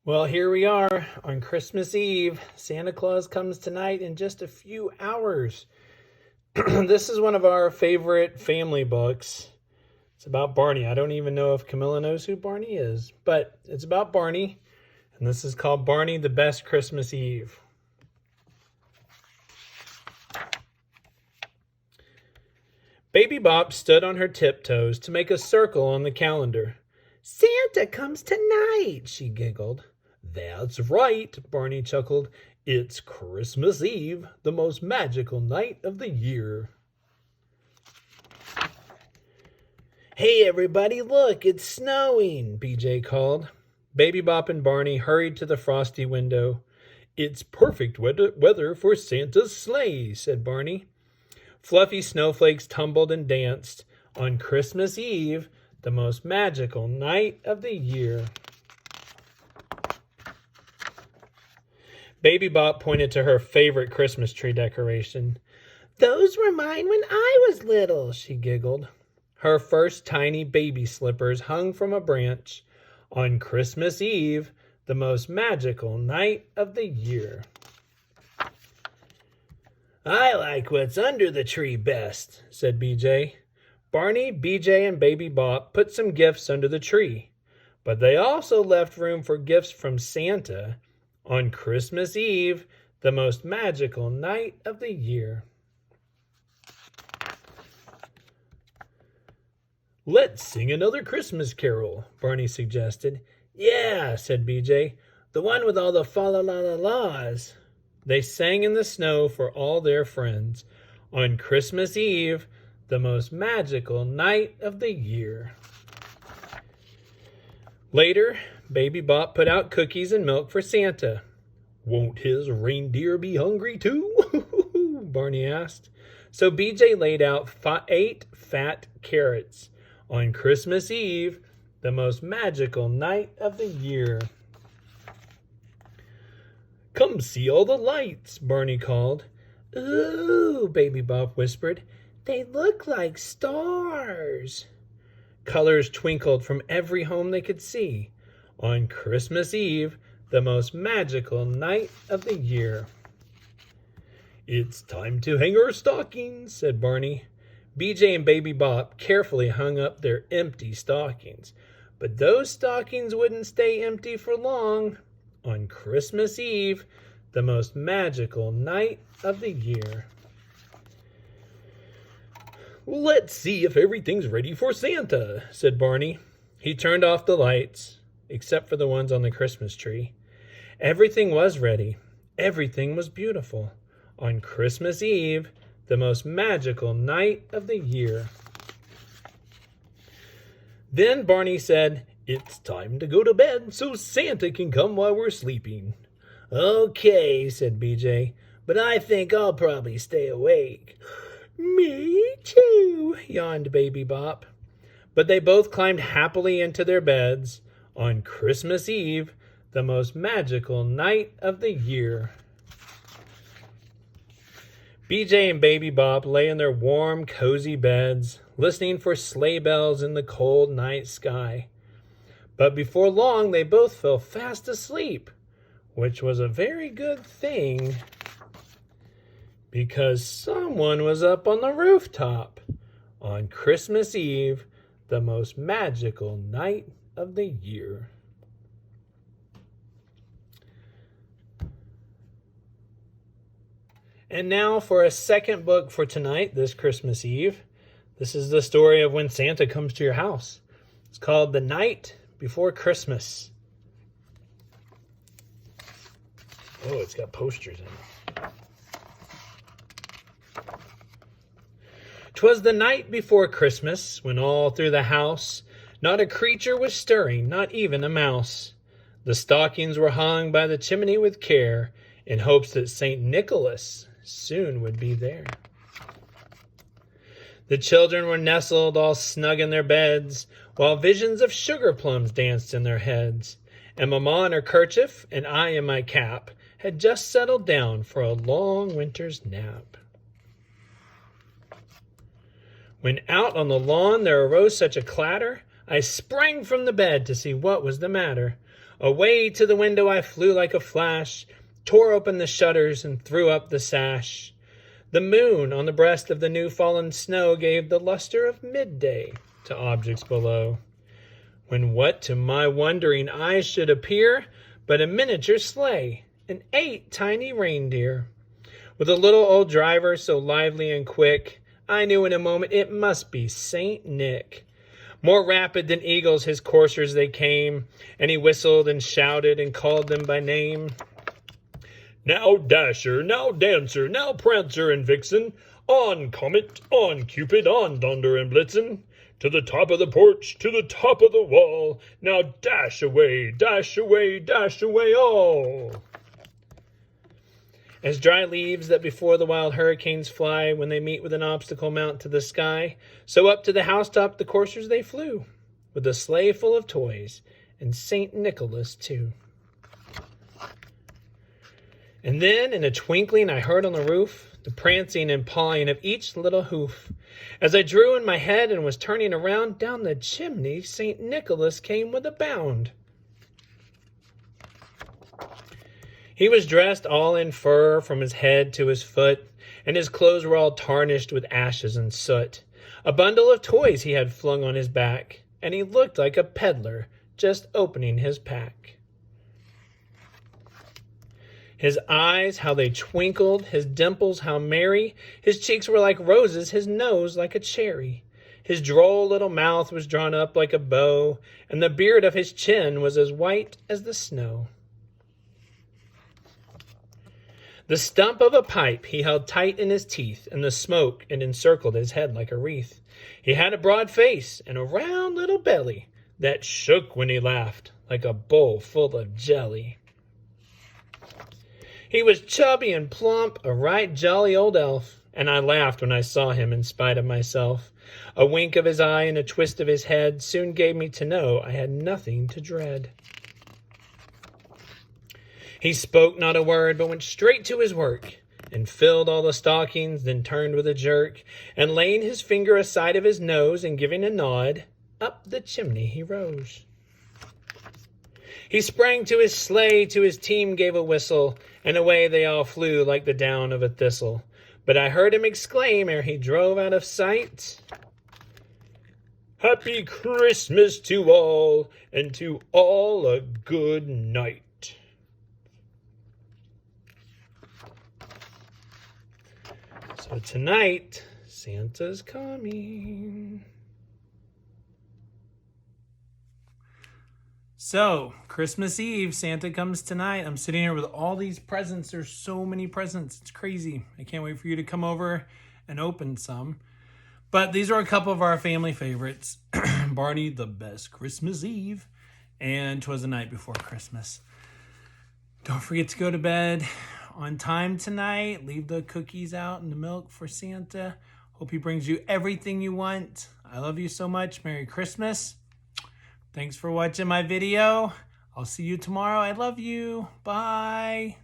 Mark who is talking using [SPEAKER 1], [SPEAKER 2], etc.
[SPEAKER 1] Well, here we are on Christmas Eve. Santa Claus comes tonight in just a few hours. This is one of our favorite family books. It's about Barney. I don't even know if Camilla knows who Barney is, but it's about Barney, and this is called Barney the Best Christmas Eve. Baby Bop stood on her tiptoes to make a circle on the calendar. Santa comes tonight, she giggled. That's right, Barney chuckled. It's Christmas Eve, the most magical night of the year. Hey, everybody, look, it's snowing, BJ called. Baby Bop and Barney hurried to the frosty window. It's perfect weather for Santa's sleigh, said Barney. Fluffy snowflakes tumbled and danced on Christmas Eve, the most magical night of the year. Baby Bop pointed to her favorite Christmas tree decoration. Those were mine when I was little, she giggled. Her first tiny baby slippers hung from a branch on Christmas Eve, the most magical night of the year. I like what's under the tree best, said BJ. Barney, BJ, and Baby Bop put some gifts under the tree, but they also left room for gifts from Santa on Christmas Eve, the most magical night of the year. Let's sing another Christmas carol, Barney suggested. Yeah, said BJ, the one with all the fa-la-la-la-las. They sang in the snow for all their friends on Christmas Eve, the most magical night of the year. Later, Baby Bop put out cookies and milk for Santa. Won't his reindeer be hungry too? Barney asked. So BJ laid out 8 fat carrots on Christmas Eve, the most magical night of the year. Come see all the lights, Barney called. Ooh, Baby Bop whispered. They look like stars. Colors twinkled from every home they could see on Christmas Eve, the most magical night of the year. It's time to hang our stockings, said Barney. BJ and Baby Bop carefully hung up their empty stockings, but those stockings wouldn't stay empty for long on Christmas Eve, the most magical night of the year. Let's see if everything's ready for Santa, said Barney. He turned off the lights, except for the ones on the Christmas tree. Everything was ready. Everything was beautiful on Christmas Eve, the most magical night of the year. Then Barney said, It's time to go to bed so Santa can come while we're sleeping. Okay, said BJ, but I think I'll probably stay awake. Me too, yawned Baby Bop. But they both climbed happily into their beds on Christmas Eve, the most magical night of the year. BJ and Baby Bop lay in their warm, cozy beds, listening for sleigh bells in the cold night sky. But before long, they both fell fast asleep, which was a very good thing, because someone was up on the rooftop on Christmas Eve, the most magical night of the year. And now for a second book for tonight, this Christmas Eve. This is the story of when Santa comes to your house. It's called The Night Before Christmas. Oh, it's got posters in it. 'Twas the night before Christmas, when all through the house not a creature was stirring, not even a mouse. The stockings were hung by the chimney with care, in hopes that St. Nicholas soon would be there. The children were nestled all snug in their beds, while visions of sugar plums danced in their heads. And Mamma in her kerchief, and I in my cap, had just settled down for a long winter's nap. When out on the lawn there arose such a clatter, I sprang from the bed to see what was the matter. Away to the window I flew like a flash, tore open the shutters and threw up the sash. The moon on the breast of the new-fallen snow gave the luster of midday to objects below. When what to my wondering eyes should appear but a miniature sleigh and 8 tiny reindeer. With a little old driver so lively and quick, I knew in a moment it must be Saint Nick. More rapid than eagles his coursers they came, and he whistled and shouted and called them by name. Now Dasher, now Dancer, now Prancer and Vixen, on Comet, on Cupid, on Donder and Blitzen, to the top of the porch, to the top of the wall, now dash away, dash away, dash away all. As dry leaves that before the wild hurricanes fly when they meet with an obstacle mount to the sky, so up to the housetop the coursers they flew, with a sleigh full of toys, and St. Nicholas too. And then in a twinkling I heard on the roof the prancing and pawing of each little hoof. As I drew in my head and was turning around, down the chimney St. Nicholas came with a bound. He was dressed all in fur from his head to his foot, and his clothes were all tarnished with ashes and soot. A bundle of toys he had flung on his back, and he looked like a peddler just opening his pack. His eyes, how they twinkled, his dimples, how merry, his cheeks were like roses, his nose like a cherry. His droll little mouth was drawn up like a bow, and the beard of his chin was as white as the snow. The stump of a pipe he held tight in his teeth, and the smoke it encircled his head like a wreath. He had a broad face and a round little belly that shook when he laughed like a bowl full of jelly. He was chubby and plump, a right jolly old elf, and I laughed when I saw him in spite of myself. A wink of his eye and a twist of his head soon gave me to know I had nothing to dread. He spoke not a word, but went straight to his work, and filled all the stockings, then turned with a jerk, and laying his finger aside of his nose, and giving a nod, up the chimney he rose. He sprang to his sleigh, to his team gave a whistle, and away they all flew like the down of a thistle. But I heard him exclaim ere he drove out of sight, "Happy Christmas to all, and to all a good night." So tonight, Santa's coming. So, Christmas Eve, Santa comes tonight. I'm sitting here with all these presents. There's so many presents. It's crazy. I can't wait for you to come over and open some. But these are a couple of our family favorites. Barney, the best Christmas Eve, and 'Twas the Night Before Christmas. Don't forget to go to bed on time tonight. Leave the cookies out and the milk for Santa. Hope he brings you everything you want. I love you so much. Merry Christmas. Thanks for watching my video. I'll see you tomorrow. I love you. Bye.